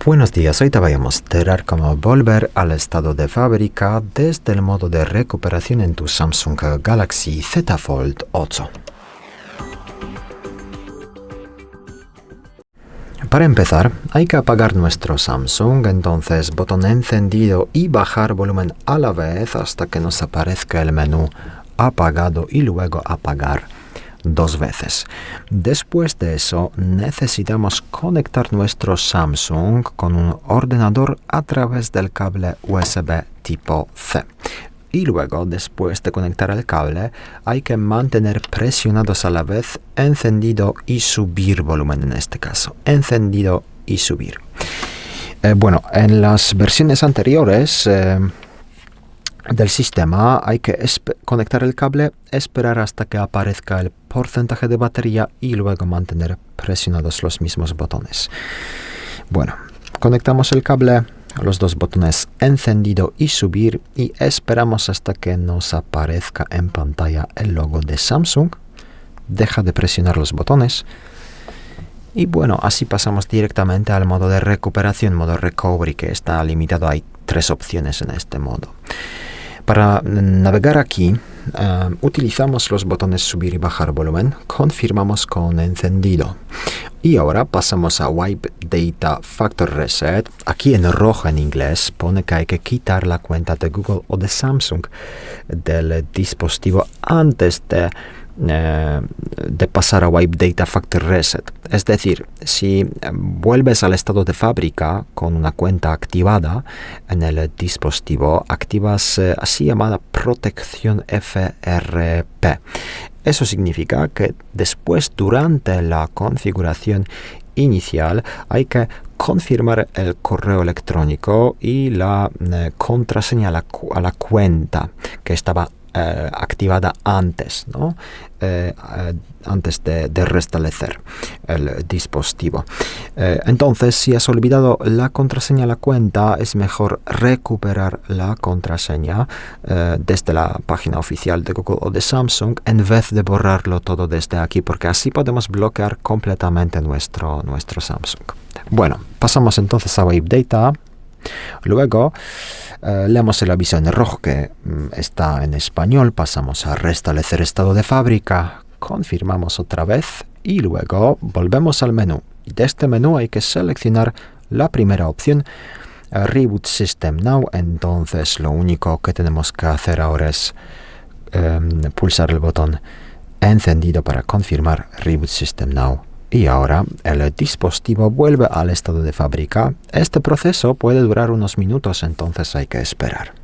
Buenos días, hoy te voy a mostrar cómo volver al estado de fábrica desde el modo de recuperación en tu Samsung Galaxy Z Fold 8. Para empezar, hay que apagar nuestro Samsung, entonces botón encendido y bajar volumen a la vez hasta que nos aparezca el menú apagado y luego apagar dos veces. Después de eso, necesitamos conectar nuestro Samsung con un ordenador a través del cable USB tipo C. Y luego, después de conectar el cable, hay que mantener presionados a la vez encendido y subir volumen en este caso. Encendido y subir. En las versiones anteriores del sistema hay que conectar el cable, esperar hasta que aparezca el porcentaje de batería y luego mantener presionados los mismos botones. Conectamos el cable, los dos botones encendido y subir y esperamos hasta que nos aparezca en pantalla el logo de Samsung. Deja de presionar los botones y así pasamos directamente al modo de recuperación, modo recovery, que está limitado. Hay 3 opciones en este modo. Para navegar aquí, utilizamos los botones subir y bajar volumen, confirmamos con encendido. Y ahora pasamos a Wipe Data Factory Reset. Aquí en rojo en inglés pone que hay que quitar la cuenta de Google o de Samsung del dispositivo antes de pasar a Wipe Data Factory Reset. Es decir, si vuelves al estado de fábrica con una cuenta activada en el dispositivo, activas así llamada protección FRP. Eso significa que después, durante la configuración inicial, hay que confirmar el correo electrónico y la contraseña a la cuenta que estaba activada antes, ¿no? Antes de restablecer el dispositivo. Entonces, si has olvidado la contraseña a la cuenta, es mejor recuperar la contraseña desde la página oficial de Google o de Samsung en vez de borrarlo todo desde aquí, porque así podemos bloquear completamente nuestro Samsung. Pasamos entonces a Wipe Data. Luego leemos el aviso en rojo que está en español, pasamos a restablecer estado de fábrica, confirmamos otra vez y luego volvemos al menú. De este menú hay que seleccionar la primera opción, Reboot System Now. Entonces lo único que tenemos que hacer ahora es pulsar el botón encendido para confirmar Reboot System Now. Y ahora el dispositivo vuelve al estado de fábrica. Este proceso puede durar unos minutos, entonces hay que esperar.